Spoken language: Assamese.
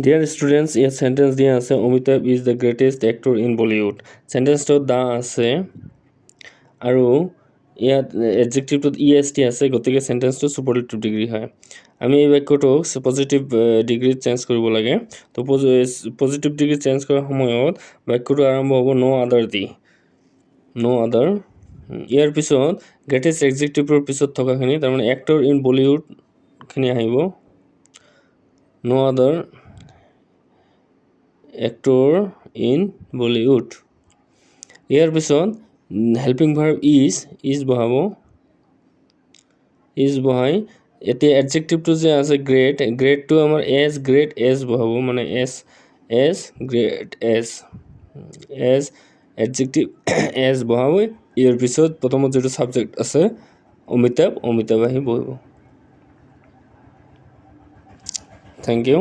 ডিয়াৰ ষ্টুডেণ্টছ, ইয়াত চেণ্টেঞ্চ দিয়া আছে Amitabh is the greatest actor in Bollywood. চেণ্টেঞ্চটোত দা আছে আৰু ইয়াত এডজেক্টিভটোত EST আছে, গতিকে চেণ্টেঞ্চটো ছুপাৰলেটিভ ডিগ্ৰী হয়। আমি এই বাক্যটোক পজিটিভ ডিগ্ৰীত চেঞ্জ কৰিব লাগে। তো পজিটিভ ডিগ্ৰী চেঞ্জ কৰাৰ সময়ত বাক্যটো আৰম্ভ হ'ব ন' আদাৰ দি, ন' আদাৰ। ইয়াৰ পিছত গ্ৰেটেষ্ট এডজেক্টিভৰ পিছত থকাখিনি তাৰমানে এক্টৰ ইন বলিউডখিনি আহিব, ন' আদাৰ এক্টৰ ইন বলিউড। ইয়াৰ পিছত হেল্পিং ভাৰ্ব ইজ বহাব, ইজ বহাই এতিয়া এডজেক্টিভটো যে আছে গ্ৰেটটো আমাৰ গ্ৰেট এজ বহাব, মানে গ্ৰেট এজ এডজেক্টিভ এজ বহাব। ইয়াৰ পিছত প্ৰথমত যিটো ছাবজেক্ট আছে অমিতাভ আহি বহিব। Thank U.